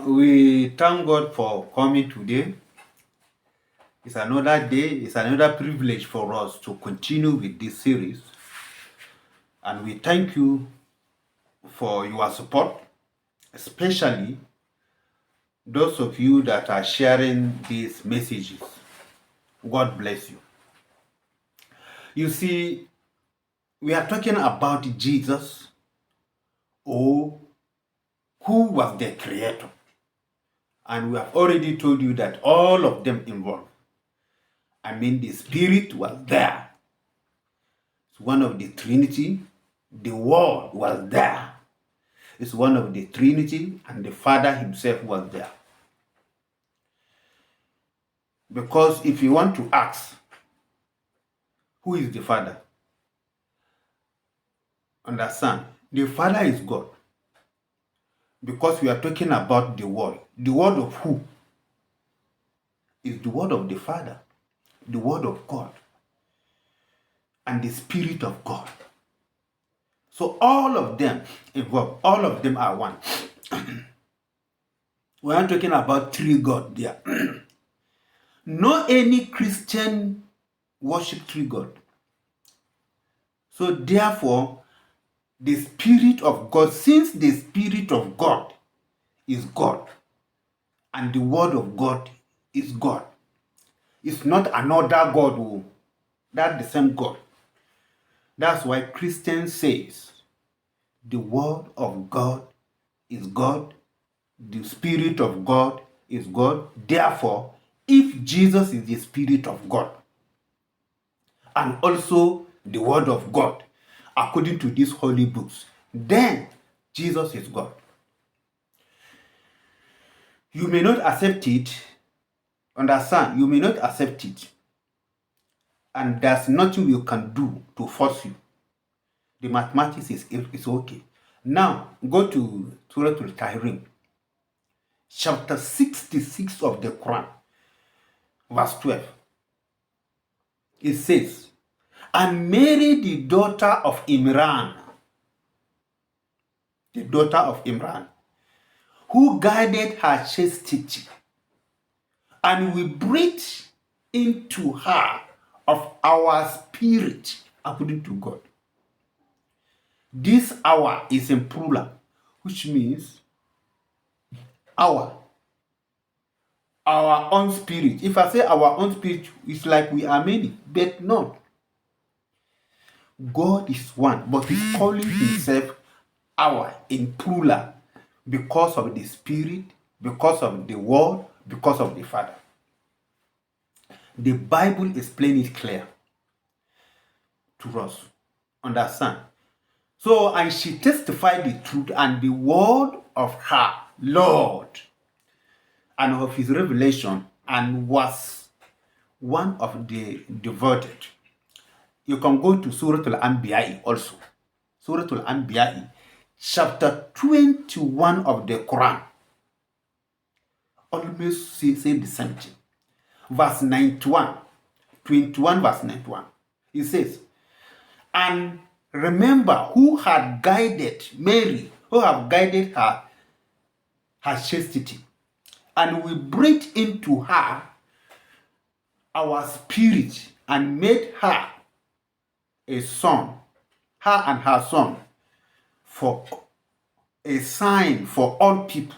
We thank God for coming today. It's another day, it's another privilege for us to continue with this series. And we thank you for your support, especially those of you that are sharing these messages. God bless you. You see, we are talking about Jesus, who was the creator. And we have already told you that all of them involved. The Spirit was there. It's one of the Trinity. The Word was there. It's one of the Trinity, and the Father himself was there. Because if you want to ask, who is the Father? Understand? The Father is God. Because we are talking about the Word. The Word of who? Is the Word of the Father, the Word of God, and the Spirit of God. So all of them involved, all of them are one. We are talking about three God there. No any Christian worship three God. So therefore, the Spirit of God, since the Spirit of God is God, and the Word of God is God, it's not another God who, that's the same God. That's why Christians says the Word of God is God, the Spirit of God is God. Therefore, if Jesus is the Spirit of God and also the Word of God, according to these holy books, then Jesus is God. You may not accept it, understand, you may not accept it, and there's nothing you can do to force you. The mathematics is okay. Now, go to Surah Al-Tahrim, chapter 66 of the Quran, verse 12. It says, and Mary, the daughter of Imran, who guided her chastity, and we breathe into her of our spirit, according to God. This hour is in plural, which means our own spirit. If I say our own spirit, it's like we are many, but not. God is one, but he's calling himself our in plural because of the Spirit, because of the Word, because of the Father. The Bible explains it clear to us. Understand? So, and she testified the truth and the word of her Lord and of his revelation, and was one of the devoted. You can go to Surah Al-Anbiya also. Surah Al-Anbiya, chapter 21 of the Quran. Almost say the same thing. Verse 91. 21 verse 91. It says, and remember who had guided Mary, who have guided her chastity, and we breathed into her our spirit and made her a son, her and her son, for a sign for all people.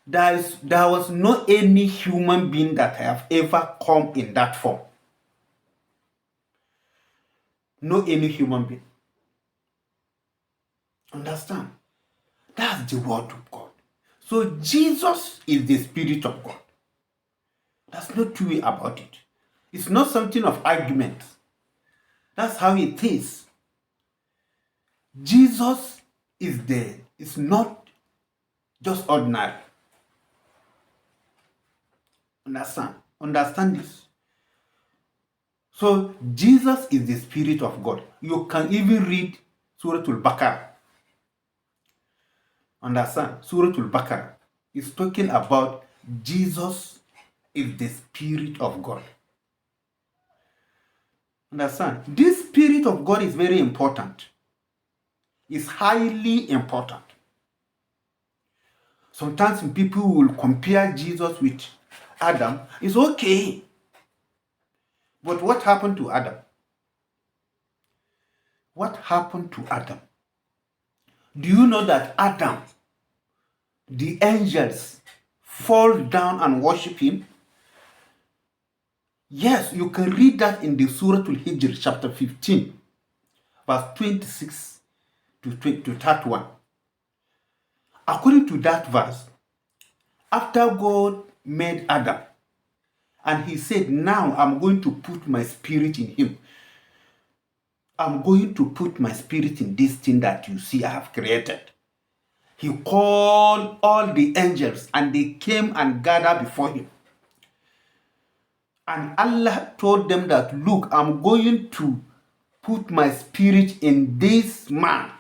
There was no any human being that have ever come in that form. No any human being. Understand? That's the word of God. So Jesus is the Spirit of God. There's no two way about it. It's not something of argument. That's how it is. Jesus is there. It's not just ordinary. Understand this. So Jesus is the Spirit of God. You can even read Surah Al-Baqarah. Understand? Surah Al-Baqarah is talking about Jesus is the Spirit of God. Understand? This Spirit of God is very important. It's highly important. Sometimes people will compare Jesus with Adam. It's okay. But what happened to Adam? What happened to Adam? Do you know that Adam, the angels, fall down and worship him? Yes, you can read that in the Surah Al-Hijr, chapter 15, verse 26 to 31. According to that verse, after God made Adam, and he said, now I'm going to put my spirit in him. I'm going to put my spirit in this thing that you see I have created. He called all the angels and they came and gathered before him. And Allah told them that, look, I'm going to put my spirit in this man.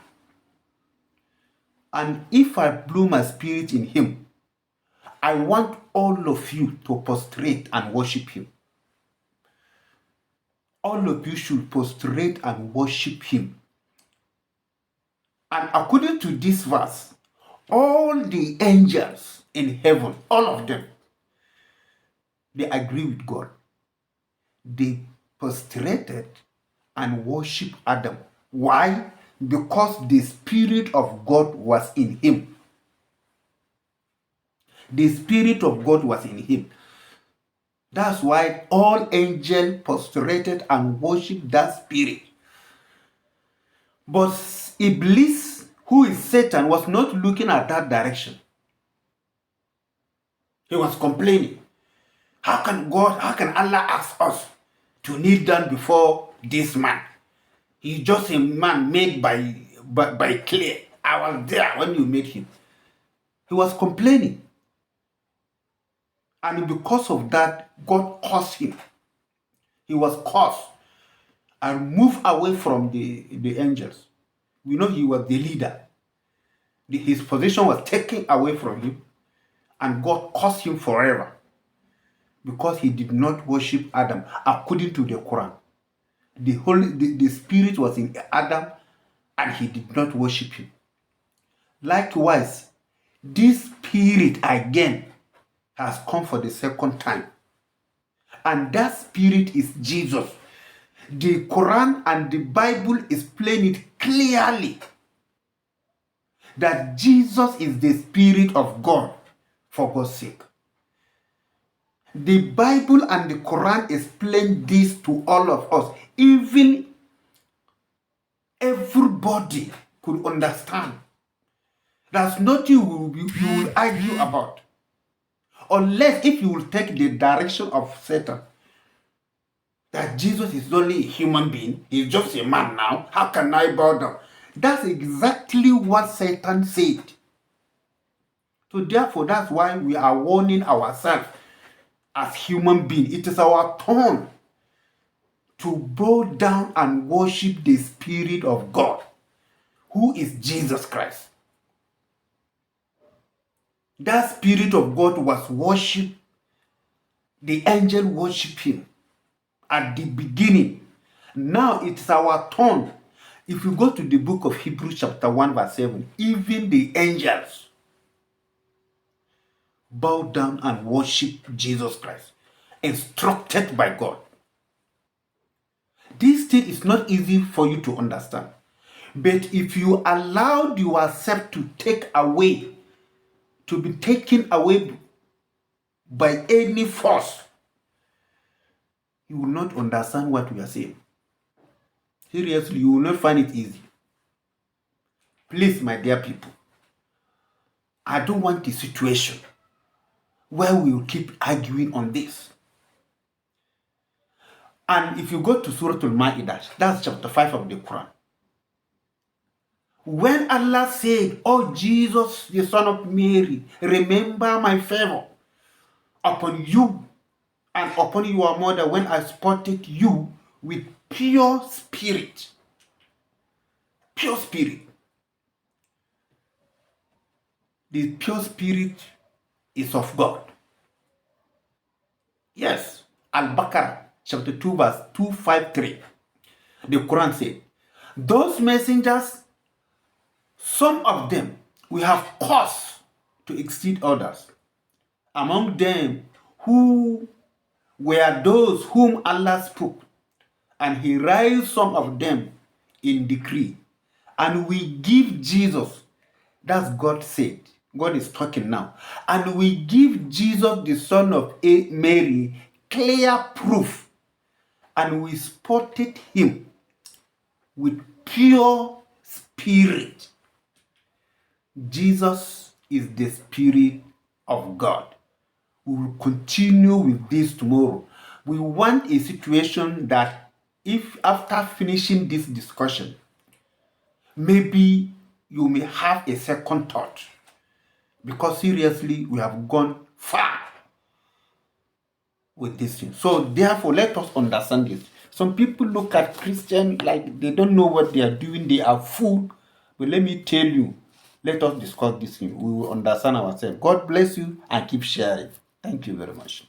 And if I blew my spirit in him, I want all of you to prostrate and worship him. All of you should prostrate and worship him. And according to this verse, all the angels in heaven, all of them, they agree with God. They prostrated and worshiped Adam. Why? Because the Spirit of God was in him. The Spirit of God was in him. That's why all angels prostrated and worshipped that Spirit. But Iblis, who is Satan, was not looking at that direction. He was complaining. How can Allah ask us to kneel down before this man? He's just a man made by clay. I was there when you made him. He was complaining. And because of that, God cursed him. He was cursed and moved away from the angels. We know he was the leader. His position was taken away from him, and God cursed him forever because he did not worship Adam according to the Quran. The spirit was in Adam and he did not worship him. Likewise, this spirit again has come for the second time. And that spirit is Jesus. The Quran and the Bible explain it clearly that Jesus is the Spirit of God for God's sake. The Bible and the Quran explain this to all of us. Even everybody could understand. There's nothing you will argue about. Unless if you will take the direction of Satan, that Jesus is only a human being, he's just a man now, how can I bow down? That's exactly what Satan said. So therefore, that's why we are warning ourselves as human beings. It is our turn to bow down and worship the Spirit of God, who is Jesus Christ. That Spirit of God was worshipped. The angel worshipped him at the beginning. Now it's our turn. If you go to the book of Hebrews chapter 1 verse 7, even the angels bow down and worship Jesus Christ, instructed by God. This thing is not easy for you to understand. But if you allowed yourself to be taken away by any force, you will not understand what we are saying. Seriously, you will not find it easy. Please, my dear people, I don't want a situation where we will keep arguing on this. And if you go to Surah Al-Ma'idah, that's chapter 5 of the Quran. When Allah said, "Oh Jesus, the son of Mary, remember my favor upon you and upon your mother when I spotted you with pure spirit." Pure spirit. The pure spirit is of God. Yes. Al-Baqarah, chapter 2, verse 253. The Quran said, those messengers, some of them we have caused to exceed others. Among them who were those whom Allah spoke, and he raised some of them in decree. And we give Jesus, that's God said, God is talking now, and we give Jesus the son of Mary clear proof, and we spotted him with pure spirit. Jesus is the Spirit of God. We will continue with this tomorrow. We want a situation that if after finishing this discussion, maybe you may have a second thought. Because seriously, we have gone far with this thing. So therefore, let us understand this. Some people look at Christian like they don't know what they are doing. They are fooled. But let me tell you, let us discuss this thing. We will understand ourselves. God bless you and keep sharing. Thank you very much.